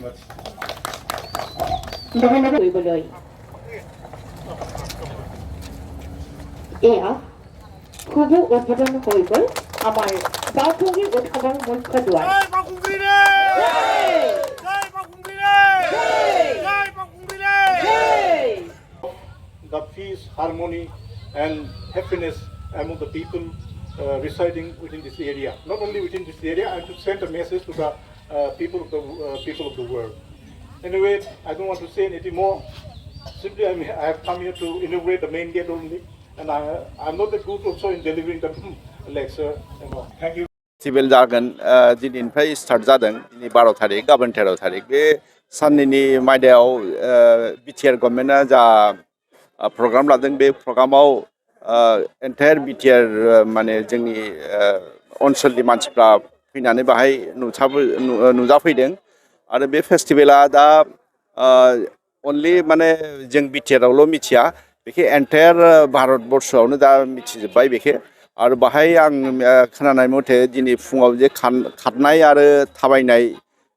much. এয়া শুভ উদ্বোধন হৈ গ'ল আমাৰ বাওঁভংগী উৎসৱৰ মুখ্য দুৱাৰ। The peace, harmony, and happiness among the people residing within this area. Not only within this area, and to send a message to the people of the world. Anyway, I don't want to say anything more. Simply, I have come here to inaugurate the main gate only, and I'm not that good also in delivering the lecture. Thank you. Festival जागोन दिनैनिफ्राय start जादों दिनै 12 तारिख गाबोन 13 तारिख बे साननैनि मायदायाव BTR गभर्नमेन्टआ जा प्रग्राम लादों बे प्रग्रामाव एन्टायार बिटिआर माने जोंनि ओनसोलनि मानसिफ्रा फैनानै बाहाय नुजाफैदों आरो बे फेस्टिभेला दा अनलि माने जों बिटिआरआवल' मिथिया बेखौ एन्टायार भारतबर्षआवनो दा मिथिजोब्बाय बेखौ आरो बाहाय आं खोनानाय मथे दिनै फुङाव जे खारनाय आरो थाबायनाय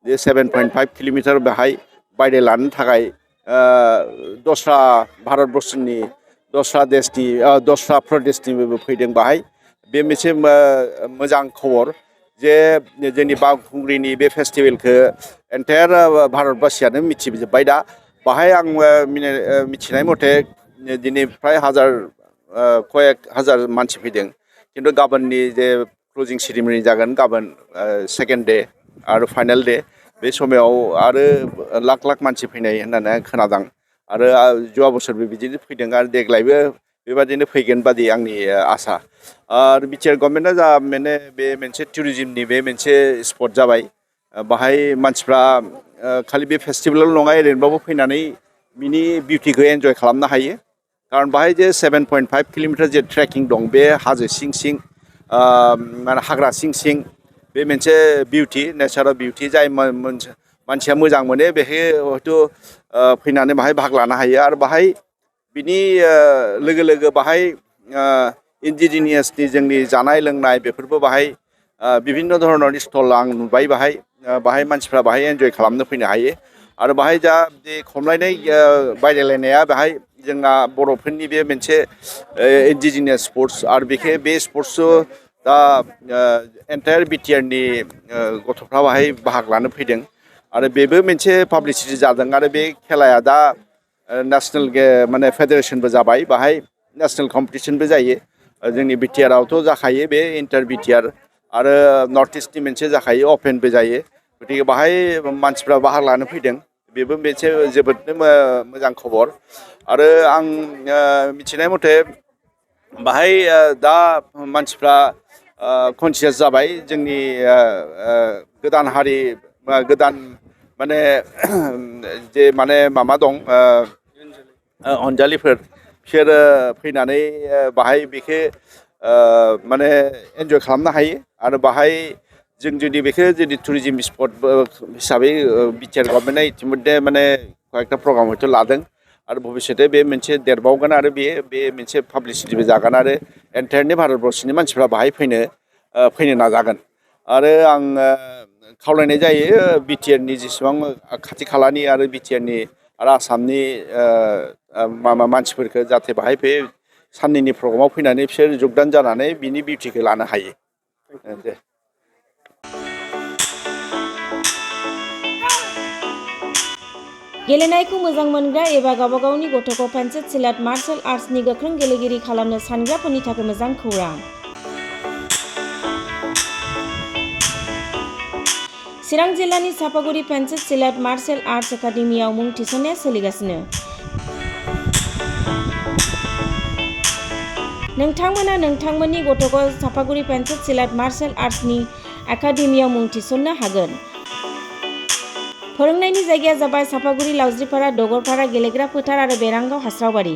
जे 7.5 किल'मिटार बेहाय बायदे लानो थाखाय दस्रा भारतबर्षनि दस्रा देशनि दस्रा प्रदेशनिबो फैदों बाहाय बे मोनसे मोजां खबर जे जोंनि बावखुंग्रिनि बे फेस्टिभेलखौ एन्टायार भारतबासियानो मिथिजोब्बाय दा बाहाय आं मिथिनाय मथे दिनै फ्राय कयेक हाजार मानसि फैदों खिन्थु गाबोननि जे क्लजिं सेरेमनि जागोन गाबोन सेकेन्ड डे आरो फाइनाल डे बे समाव आरो लाख लाख मानसि फैनाय होननानै आं खोनादों आरो जवा बोसोरबो बिदिनो फैदों आरो देग्लायबो बेबादिनो फैगोन बादि आंनि आसा आरो बिटिआर गभर्नमेन्टआ जा माने बे मोनसे टुरिजमनि बे मोनसे स्पट जाबाय बाहाय मानसिफ्रा खालि बे फेस्टिभेलाव नङा ओरैनोबाबो फैनानै बिनि बिउटिखौ एन्जय खालामनो हायो कारण बाहाय जे 7.5 किल'मिटार जे ट्रेकिं दं बे हाजो सिं सिं माने हाग्रा सिं सिं बे मोनसे बिउटि नेचारेल बिउटि जाय मानसिया मोजां मोनो बेहाय हयथ' फैनानै बाहाय बाहागो लानो हायो आरो बाहाय बिनि लोगो लोगो बाहाय इन्डिजिनियासनि जोंनि जानाय लोंनाय बेफोरबो बाहाय बिभिन्न धरननि स्टल आं नुबाय बाहाय मानसिफ्रा बाहाय एन्जय खालामनो फैनो हायो आरो बाहाय जा बे खमलायनाय बादायलायनाया बाहाय जोंना बर'फोरनि बे मोनसे इन्डिजिनियास स्पर्ट्स आरो बे स्पर्ट्सखौ दा एन्टायार बिटिआरनि गथ'फ्रा बाहाय बाहागो लानो फैदों आरो बेबो मोनसे पाब्लिसिटि जादों आरो बे खेलाया दा नेसनेल माने फेडारेसनबो जाबाय बाहाय नेसनेल कम्पिटिसनबो जायो जोंनि बिटिआरआवथ' जाखायो बे इन्टार बिटिआर आरो नर्थ इस्टनि मोनसे जाखायो अपेनबो जायो गतिके बाहाय मानसिफ्रा बाहागो लानो फैदों बेबो मोनसे जोबोदनो मोजां खबर आरो आं मिथिनाय मथे बाहाय दा मानसिफ्रा कनसियास जाबाय जोंनि गोदान हारि गोदान माने जे माने माबा दं अनजालिफोर बिसोरो फैनानै बाहाय बेखौ माने एन्जय खालामनो हायो आरो बाहाय जों जुदि बेखौ जुदि टुरिजम स्पट हिसाबै बिटिआर गभर्नमेन्टआ इतिमध्य माने कयेकटा प्रग्राम हयथ' लादों आरो भबिष्यते बे मोनसे देरबावगोन आरो बे मोनसे पाब्लिसिटिबो जागोन आरो एन्टायारनि भारतबर्षनि मानसिफ्रा बाहाय फैनो नाजागोन आरो आं खावलायनाय जायो बिटिआरनि जेसेबां खाथि खालानि आरो बिटिआरनि आरो आसामनि मानसिफोरखौ जाहाथे बाहाय बे साननैनि प्रग्रामाव फैनानै बिसोर जगदान जानानै बिनि बिउटिखौ लानो हायो दे गेलेनायखौ मोजां मोनग्रा एबा गावबागावनि गथ'खौ पेन्सिल सिलाट मार्शल आर्ट्सनि गोख्रों गेलेगिरि खालामनो सानग्राफोरनि थाखाय मोजां खौरां चिरां जिल्लानि सापागुरि पेन्सिल सिलाट मार्शल आर्ट्स एकाडेमियाव मुं थिसननाया सोलिगासिनो नोंथांमोना नोंथांमोननि गथ'खौ सापागुरि पेन्सिल सिलाट मार्शल आर्ट्सनि एकाडेमियाव मुं थिसननो हागोन फोरोंनायनि जायगाया जाबाय सापागुरि लावज्रिपारा दगरपारा गेलेग्रा फोथार आरो बेरांगाव हास्रावबारि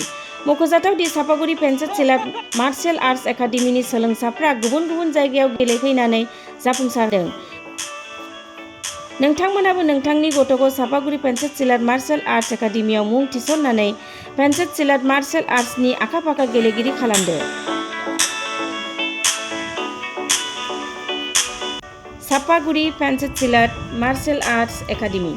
मख'जाथाव दि सापागुरि पेन्सिल सिलाट मार्शल आर्ट्स एकाडेमिनि सोलोंसाफ्रा गुबुन गुबुन जायगायाव गेलेफैनानै जाफुंसारदों नोंथांमोनाबो नोंथांनि गथ'खौ सापागुरि पेन्सिल सिलाट मार्शल आर्ट्स एकाडेमियाव मुं थिसननानै पेन्सिल सिलाट मार्शल आर्ट्सनि आखा-फाखा गेलेगिरि खालामदो Sapaguri pencil सिलाट martial arts academy